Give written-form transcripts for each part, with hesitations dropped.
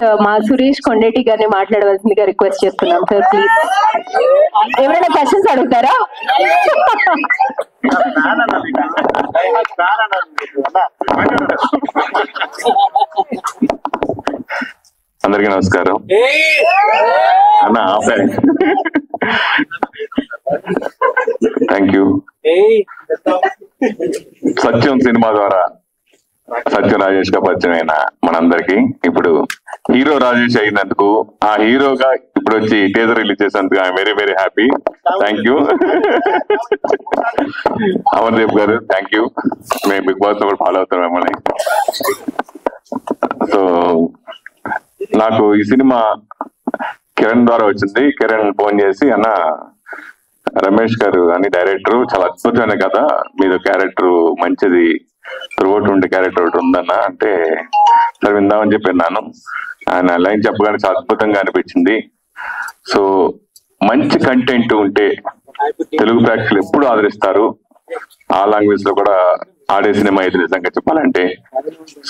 మా సురేష్ కొండేటి గారిని మాట్లాడవలసిందిగా రిక్వెస్ట్ చేస్తున్నాం సార్. ప్లీజ్ ఎవరైనా క్వశ్చన్స్ అడుగుతారా? అందరికీ నమస్కారం అన్న. Thank you. సత్యం సినిమా ద్వారా సత్యం రాజేష్ గా పరిచయం అయిన మనందరికి ఇప్పుడు హీరో రాజేష్ అయినందుకు, ఆ హీరోగా ఇప్పుడు వచ్చి టీజర్ రిలీజ్ చేసినందుకు I'm very very happy. Thank you. Amardeep గారు థ్యాంక్ యూ. మేము బిగ్ బాస్ లో కూడా ఫాలో అవుతాం మిమ్మల్ని. సో నాకు ఈ సినిమా కిరణ్ ద్వారా వచ్చింది. కిరణ్ ఫోన్ చేసి, అన్న రమేష్ గారు అని డైరెక్టర్ చాలా అద్భుతమైన కథ, మీద క్యారెక్టర్ మంచిది, త్రూఅవుట్ ఉండే క్యారెక్టర్ ఒకటి ఉందన్న అంటే సరే విందామని చెప్పిన్నాను. ఆయన లైన్ చెప్పగానే చాలా అద్భుతంగా అనిపించింది. సో మంచి కంటెంట్ ఉంటే తెలుగు ప్రేక్షకులు ఎప్పుడు ఆదరిస్తారు. ఆ లాంగ్వేజ్ లో కూడా ఆడే సినిమా ఇది నిజంగా చెప్పాలంటే.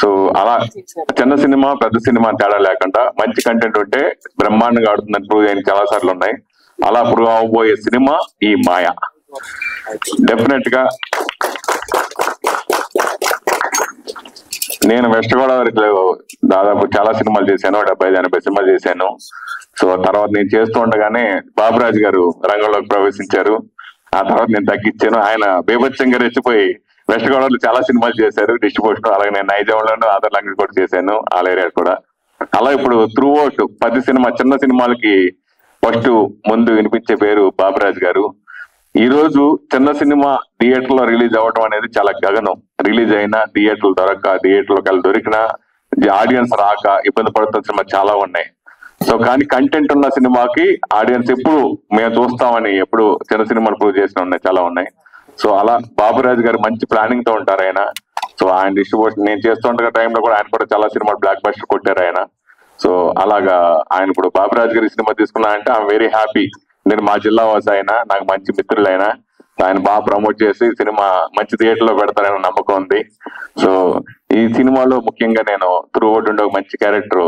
సో అలా చిన్న సినిమా పెద్ద సినిమా తేడా లేకుండా మంచి కంటెంట్ ఉంటే బ్రహ్మాండంగా ఆడుతుందని ప్రూవ్ అయిన చాలా సార్లు ఉన్నాయి. అలా ప్రూవ్ అవబోయే సినిమా ఈ మాయ. డెఫినెట్ గా నేను వెస్ట్ గోదావరిలో దాదాపు చాలా సినిమాలు చేశాను, 75-80 సినిమాలు చేశాను. సో తర్వాత నేను చేస్తూ ఉండగానే బాబురాజు గారు రంగంలోకి ప్రవేశించారు. ఆ తర్వాత నేను తగ్గించాను. ఆయన బీభత్సంగా రెచ్చిపోయి వెస్ట్ గోదావరిలో చాలా సినిమాలు చేశారు డిస్ట్రిబ్యూషన్. అలాగే నేను నైజాంలోనూ ఆధార్ లాంగ్వేజ్ కూడా చేశాను, ఆల్ ఏరియా కూడా. అలా ఇప్పుడు త్రూ అవుట్ 10 సినిమా చిన్న సినిమాలకి ఫస్ట్ ముందు వినిపించే పేరు బాబురాజు గారు. ఈ రోజు చిన్న సినిమా థియేటర్ లో రిలీజ్ అవ్వడం అనేది చాలా గగనం. రిలీజ్ అయినా థియేటర్లు థియేటర్లోకి వెళ్ళి దొరికినా ఆడియన్స్ రాక ఇబ్బంది పడుతున్న సినిమా చాలా ఉన్నాయి. సో కానీ కంటెంట్ ఉన్న సినిమాకి ఆడియన్స్ ఎప్పుడు మేము చూస్తామని ఎప్పుడు చిన్న సినిమాలు ప్రూవ్ చేసిన ఉన్నాయి, చాలా ఉన్నాయి. సో అలా బాబురాజు గారు మంచి ప్లానింగ్ తో ఉంటారు ఆయన. సో ఆయన డిస్ట్రిబ్యూషన్ నేను చేస్తుంటే టైంలో కూడా ఆయన కూడా చాలా సినిమాలు బ్లాక్ బస్టర్ కొట్టారు ఆయన. సో అలాగా ఆయన ఇప్పుడు బాబురాజు గారి సినిమా తీసుకున్నా అంటే ఐఎమ్ వెరీ హ్యాపీ. నేను మా జిల్లా వాసి ఆయన, నాకు మంచి మిత్రులైనా ఆయన బాగా ప్రమోట్ చేసి సినిమా మంచి థియేటర్ లో పెడతారని నమ్మకం ఉంది. సో ఈ సినిమాలో ముఖ్యంగా నేను త్రూ అవుట్ ఉండే ఒక మంచి క్యారెక్టర్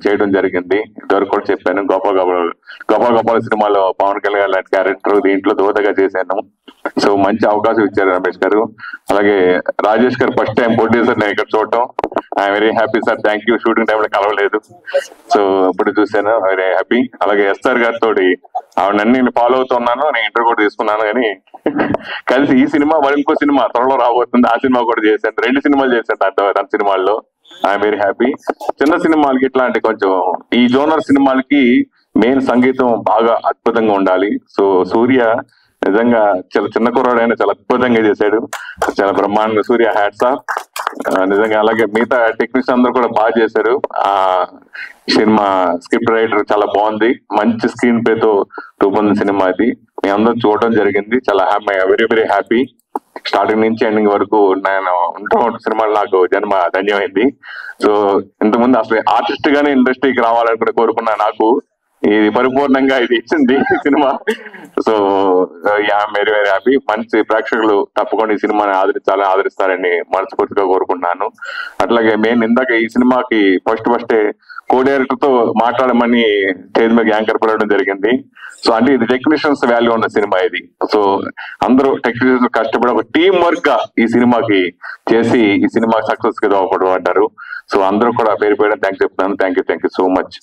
చేయడం జరిగింది. ఇదివరకు కూడా చెప్పాను, గోపాల సినిమాలో పవన్ కళ్యాణ్ లాంటి క్యారెక్టర్ దీంట్లో దోదగా చేశాను. సో మంచి అవకాశం ఇచ్చారు రమేష్ గారు. అలాగే రాజేష్ గారు ఫస్ట్ టైం ప్రొడ్యూసర్ నేను ఇక్కడ చూడటం I'm very happy sir. Thank you. Shooting టైంలో కలవలేదు, సో ఇప్పుడు చూశాను, వెరీ హ్యాపీ. అలాగే ఎస్ఆర్ గారితో ఆవిడన్నీ నేను ఫాలో అవుతున్నాను, నేను ఇంటర్వ్యూ కూడా తీసుకున్నాను. కానీ కలిసి ఈ సినిమా మరి ఇంకో సినిమా త్వరలో రాబోతుంది, ఆ సినిమా కూడా చేశాను. 2 సినిమాలు చేశాను తన సినిమాల్లో. I'm very happy. చిన్న సినిమాలకి ఇట్లాంటి కొంచెం ఈ జోనర్ సినిమాలకి మెయిన్ సంగీతం బాగా అద్భుతంగా ఉండాలి. సో సూర్య నిజంగా చాలా చిన్న కుర్రాడైనా చాలా అద్భుతంగా చేశాడు, చాలా బ్రహ్మాండంగా. సూర్య హ్యాట్స్ ఆఫ్ నిజంగా. అలాగే మిగతా టెక్నీషియన్ అందరూ కూడా బాగా చేశారు. ఆ సినిమా స్క్రిప్ట్ రైటర్ చాలా బాగుంది, మంచి స్క్రీన్ ప్లే తో రూపొందిన సినిమా ఇది. మీ అందరూ చూడడం జరిగింది, చాలా happy, very very happy. Starting నుంచి ఎండింగ్ వరకు నేను ఉంటున్న సినిమాలు నాకు జన్మ ధన్యమైంది. సో ఇంతకుముందు అసలు ఆర్టిస్ట్ గానే ఇండస్ట్రీకి రావాలని కూడా కోరుకున్నా, నాకు ఇది పరిపూర్ణంగా ఇది ఇచ్చింది cinema. So I'm very very happy. మంచి ప్రేక్షకులు తప్పకుండా ఈ సినిమాని ఆదరిస్తారని మనస్ఫూర్తిగా కోరుకుంటున్నాను. అట్లాగే మెయిన్ ఇందాక ఈ సినిమాకి ఫస్టే కో డైరెక్టర్ తో మాట్లాడమని స్టేజ్ మీద యాంకర్ పిలవడం జరిగింది. సో అంటే ఇది టెక్నీషియన్స్ వాల్యూ ఉన్న సినిమా ఇది. సో అందరూ టెక్నీషియన్స్ కష్టపడి ఒక టీం వర్క్ గా ఈ సినిమాకి చేసి ఈ సినిమా సక్సెస్ గా దోహదపడ్డారు. సో అందరూ కూడా పేరు థ్యాంక్స్ చెప్తాను. Thank you so much.